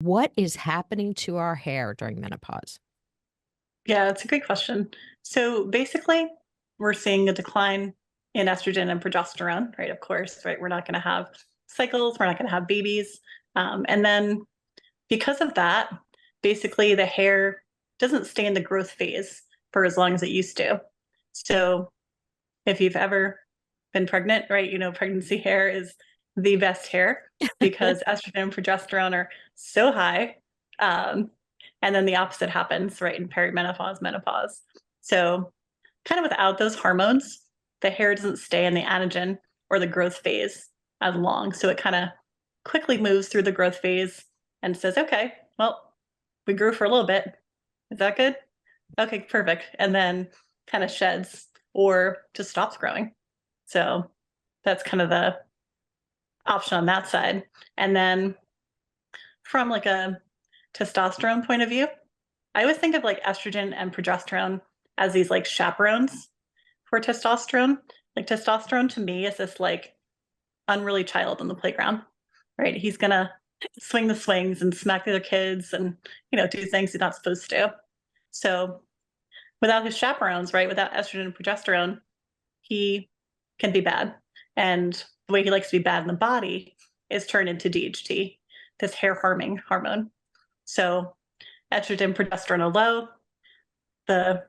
What is happening to our hair during menopause? Yeah, it's a great question. So basically, we're seeing a decline in estrogen and progesterone, right? Of course, right? We're not going to have cycles, we're not going to have babies. And then because of that, basically the hair doesn't stay in the growth phase for as long as it used to. So if you've ever been pregnant, right, pregnancy hair is the best hair because estrogen and progesterone are so high. Um, and then the opposite happens, right, in perimenopause, menopause. So, kind of without those hormones, the hair doesn't stay in the anagen or the growth phase as long. So, it kind of quickly moves through the growth phase and says, okay, well, we grew for a little bit. Is that good? Okay, perfect. And then kind of sheds or just stops growing. So that's kind of the option on that side. And then from like a testosterone point of view, I always think of like estrogen and progesterone as these like chaperones for testosterone. Like testosterone to me is this like unruly child on the playground, right? He's gonna swing the swings and smack the other kids and do things he's not supposed to. So without his chaperones, right, without estrogen and progesterone, he can be bad. And the way he likes to be bad in the body is turned into DHT, this hair harming hormone. So estrogen, progesterone are low. The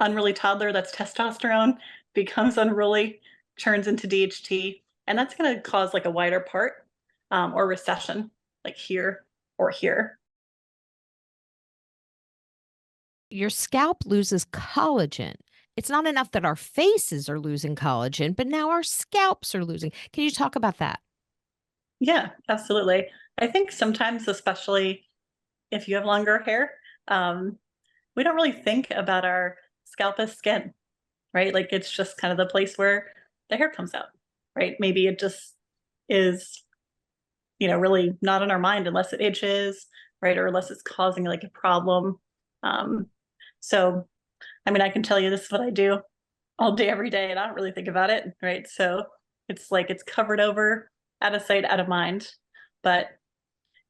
unruly toddler that's testosterone becomes unruly, turns into DHT, and that's going to cause like a wider part or recession, like here or here. Your scalp loses collagen. It's not enough that our faces are losing collagen, but now our scalps are losing. Can you talk about that? Yeah, absolutely. I think sometimes, especially if you have longer hair, um, we don't really think about our scalp as skin, right? Like it's just kind of the place where the hair comes out, right? Maybe it just is, really not in our mind unless it itches, right? Or unless it's causing like a problem. Um, so, I mean, I can tell you this is what I do all day, every day, and I don't really think about it, right? So it's like it's covered over, out of sight, out of mind. But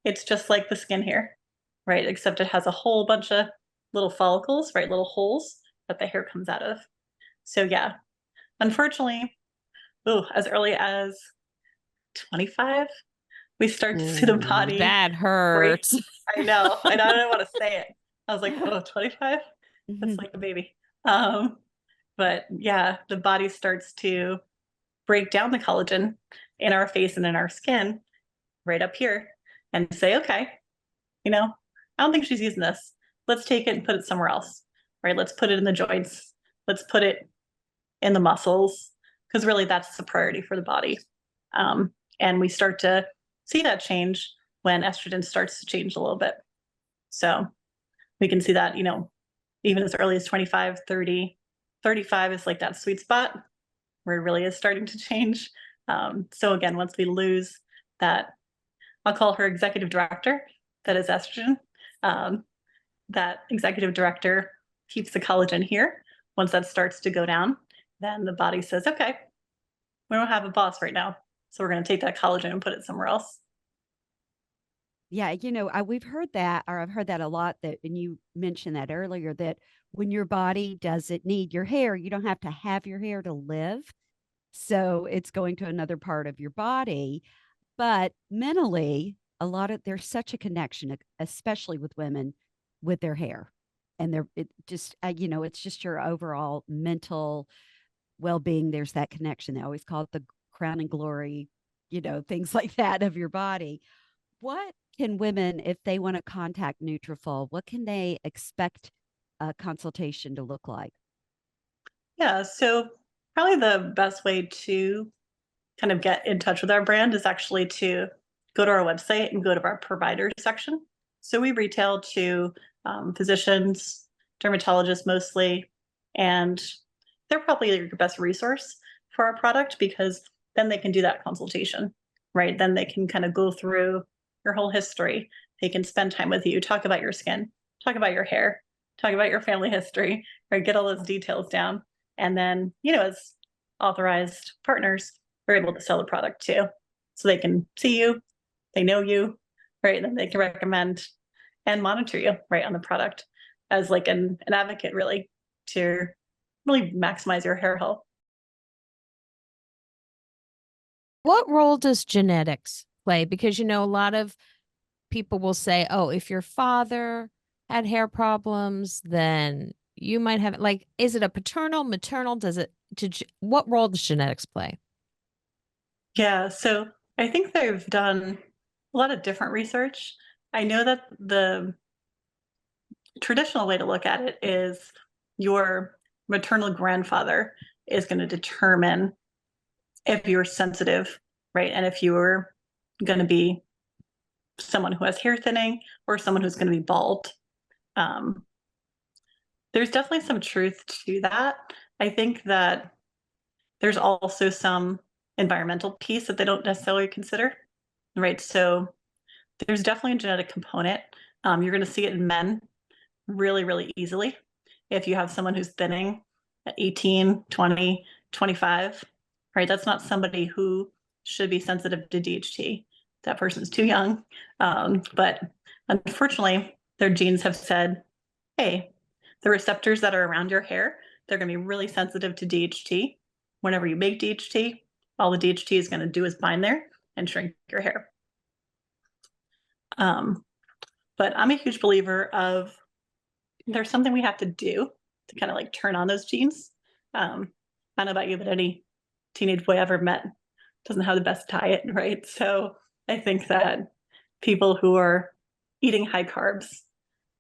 it's just like the skin here, right? Except it has a whole bunch of little follicles, right? Little holes that the hair comes out of. So yeah, unfortunately, ooh, as early as 25, we start to see the Ooh, body that break. hurts. I know, I don't want to say it. I was like, oh, 25? That's Mhm. like a baby. Um, but yeah, the body starts to break down the collagen in our face and in our skin right up here and say, okay, I don't think she's using this. Let's take it and put it somewhere else, right? Let's put it in the joints. Let's put it in the muscles, because really that's the priority for the body. And we start to see that change when estrogen starts to change a little bit. So we can see that, even as early as 25, 30, 35 is like that sweet spot where it really is starting to change. So again, once we lose that, I'll call her executive director, that is estrogen. Um, that executive director keeps the collagen here. Once that starts to go down, then the body says, okay, we don't have a boss right now. So we're going to take that collagen and put it somewhere else. Yeah, we've heard that, or I've heard that a lot. That, and you mentioned that earlier, that when your body doesn't need your hair, you don't have to have your hair to live. So it's going to another part of your body. But mentally, there's such a connection, especially with women, with their hair, and it's just your overall mental well-being. There's that connection. They always call it the crown and glory, things like that of your body. What can women, if they want to contact Nutrafol, what can they expect a consultation to look like? Yeah. So probably the best way to kind of get in touch with our brand is actually to go to our website and go to our provider section. So we retail to physicians, dermatologists mostly, and they're probably your best resource for our product because then they can do that consultation, right? Then they can kind of go through your whole history. They can spend time with you, talk about your skin, talk about your hair, talk about your family history, right? Get all those details down. And then, as authorized partners, we're able to sell the product too. So they can see you, they know you, right? And then they can recommend and monitor you, right, on the product as like an advocate, really, to really maximize your hair health. What role does genetics play? Because, a lot of people will say, oh, if your father had hair problems, then you might have, like, is it a paternal, maternal? What role does genetics play? Yeah, so I think they've done a lot of different research. I know that the traditional way to look at it is your maternal grandfather is going to determine if you're sensitive, right? And if you were going to be someone who has hair thinning or someone who's going to be bald. Um, there's definitely some truth to that. I think that there's also some environmental piece that they don't necessarily consider, right? So there's definitely a genetic component. You're going to see it in men really, really easily. If you have someone who's thinning at 18, 20, 25, right? That's not somebody who should be sensitive to DHT. That person's too young. But unfortunately, their genes have said, hey, the receptors that are around your hair, they're going to be really sensitive to DHT. Whenever you make DHT, all the DHT is going to do is bind there and shrink your hair. But I'm a huge believer of there's something we have to do to kind of like turn on those genes. I don't know about you, but any teenage boy I ever met doesn't have the best diet, right? So I think that people who are eating high carbs,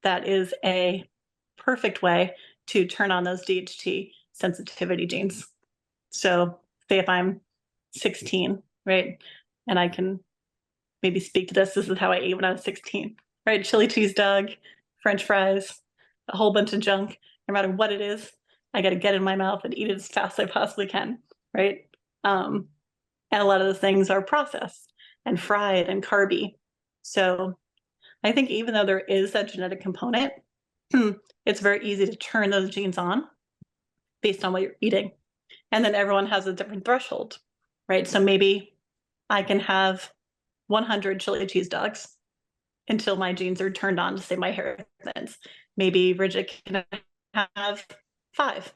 that is a perfect way to turn on those DHT sensitivity genes. So say if I'm 16, right? And I can maybe speak to this. This is how I ate when I was 16, right? Chili cheese dog, French fries, a whole bunch of junk. No matter what it is, I got to get in my mouth and eat it as fast as I possibly can, right? And a lot of those things are processed and fried and carby. So I think even though there is that genetic component, it's very easy to turn those genes on based on what you're eating. And then everyone has a different threshold, right? So maybe I can have 100 chili cheese dogs until my genes are turned on to say my hair thins. Maybe Bridget can have 5,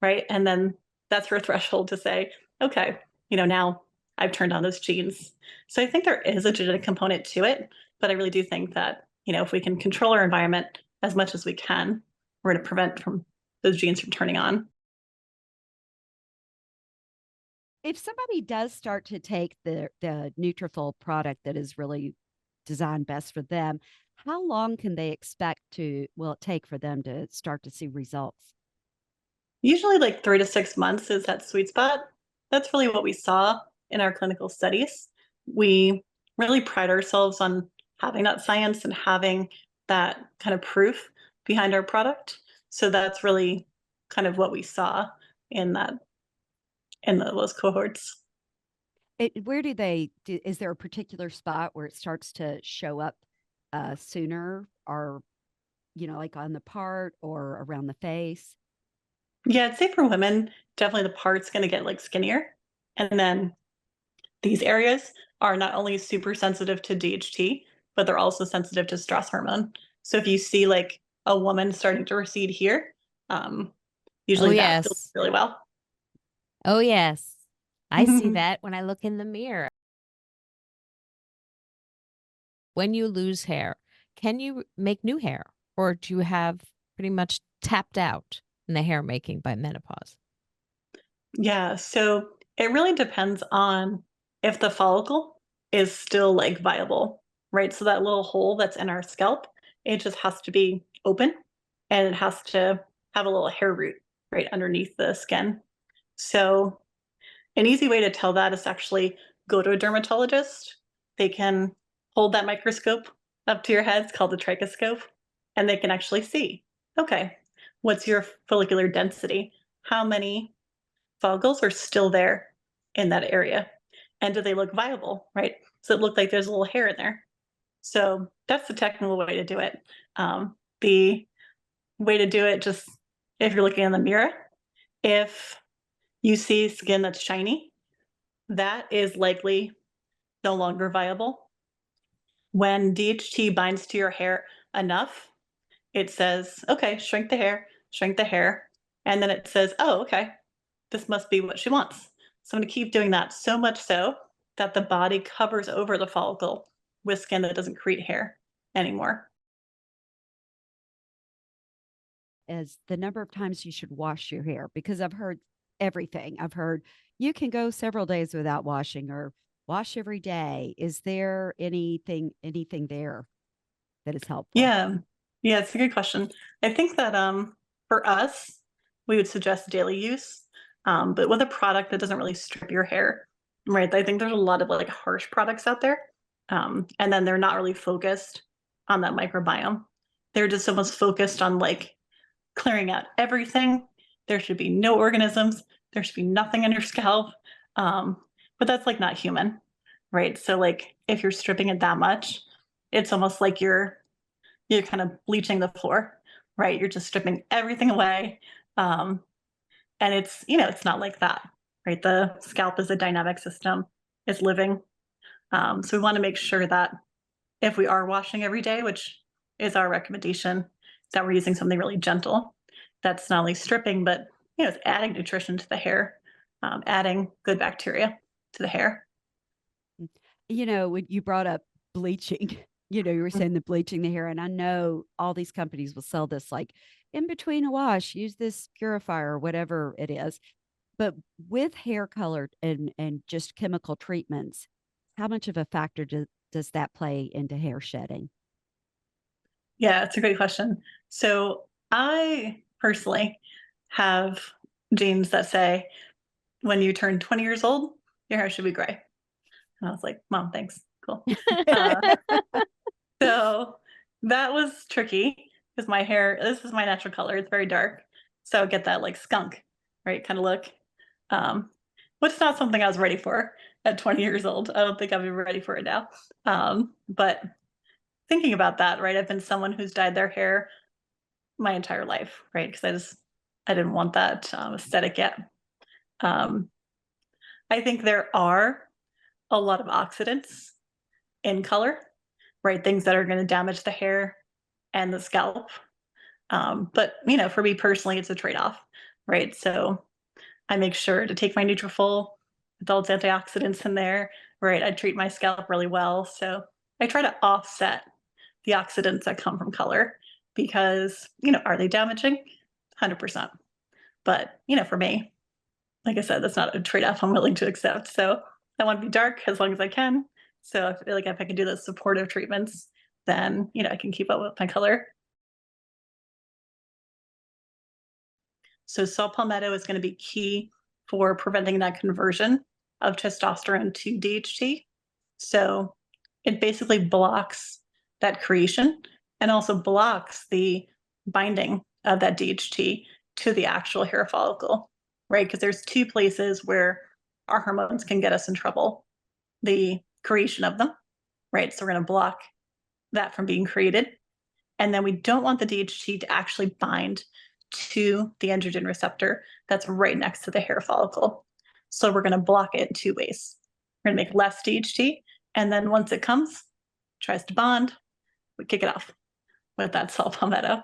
right? And then that's her threshold to say, okay, now I've turned on those genes. So I think there is a genetic component to it, but I really do think that, if we can control our environment as much as we can, we're going to prevent from those genes from turning on. If somebody does start to take the Nutrafol product that is really designed best for them, how long can they will it take for them to start to see results? Usually like 3 to 6 months is that sweet spot. That's really what we saw in our clinical studies. We really pride ourselves on having that science and having that kind of proof behind our product. So that's really kind of what we saw in those cohorts. Where is there a particular spot where it starts to show up sooner, or, like on the part or around the face? Yeah, I'd say for women, definitely the part's going to get like skinnier. And then these areas are not only super sensitive to DHT, but they're also sensitive to stress hormone. So if you see like a woman starting to recede here, um, Oh, usually that feels yes. really well. Oh, yes. I see that when I look in the mirror. When you lose hair, can you make new hair, or do you have pretty much tapped out in the hair making by menopause? Yeah, so it really depends on if the follicle is still like viable, right? So that little hole that's in our scalp, it just has to be open and it has to have a little hair root right underneath the skin. So an easy way to tell that is actually go to a dermatologist. They can hold that microscope up to your head. It's called the trichoscope. And they can actually see, okay, what's your follicular density? How many follicles are still there in that area? And do they look viable, right? So it look like there's a little hair in there. So that's the technical way to do it. The way to do it, just if you're looking in the mirror, if you see skin that's shiny, that is likely no longer viable. when DHT binds to your hair enough, it says, okay, shrink the hair, shrink the hair. And then it says, oh, okay, this must be what she wants. So I'm going to keep doing that, so much so that the body covers over the follicle with skin that doesn't create hair anymore. As the number of times you should wash your hair, because I've heard everything. I've heard you can go several days without washing or wash every day. Is there anything there that is helpful? Yeah. Yeah, it's a good question. I think that for us, we would suggest daily use, but with a product that doesn't really strip your hair, right? I think there's a lot of like harsh products out there, and then they're not really focused on that microbiome. They're just almost focused on like clearing out everything. There should be no organisms. There should be nothing on your scalp. Um, but that's like not human, right? So like if you're stripping it that much, it's almost like you're kind of bleaching the floor, right? You're just stripping everything away. Um, and it's, it's not like that, right? The scalp is a dynamic system, it's living. So we want to make sure that if we are washing every day, which is our recommendation, that we're using something really gentle. That's not only stripping, but it's adding nutrition to the hair, adding good bacteria to the hair. When you brought up bleaching, you were saying the bleaching the hair, and I know all these companies will sell this like in between a wash, use this purifier or whatever it is. But with hair color and just chemical treatments, how much of a factor does that play into hair shedding? Yeah, it's a great question. So I personally have genes that say when you turn 20 years old, your hair should be gray. And I was like, Mom, thanks. Cool. Uh, so that was tricky because my hair, this is my natural color. It's very dark. So I get that like skunk, right? Kind of look, um, which is not something I was ready for at 20 years old. I don't think I'm even ready for it now. But thinking about that, right? I've been someone who's dyed their hair my entire life, right? Because I didn't want that aesthetic yet. Um, I think there are a lot of oxidants in color, right? Things that are going to damage the hair and the scalp. But for me personally, it's a trade-off, right? So I make sure to take my Nutrafol with all its antioxidants in there, right? I treat my scalp really well. So I try to offset the oxidants that come from color because, are they damaging? 100%. But, for me, like I said, that's not a trade-off I'm willing to accept. So I want to be dark as long as I can. So I feel like if I can do the supportive treatments, then, I can keep up with my color. So saw palmetto is going to be key for preventing that conversion of testosterone to DHT. So it basically blocks that creation and also blocks the binding of that DHT to the actual hair follicle, right? Because there's two places where our hormones can get us in trouble: the creation of them, right? So we're going to block that from being created. And then we don't want the DHT to actually bind to the androgen receptor that's right next to the hair follicle. So we're going to block it in two ways. We're going to make less DHT. And then once it comes, tries to bond, we kick it off with that saw palmetto.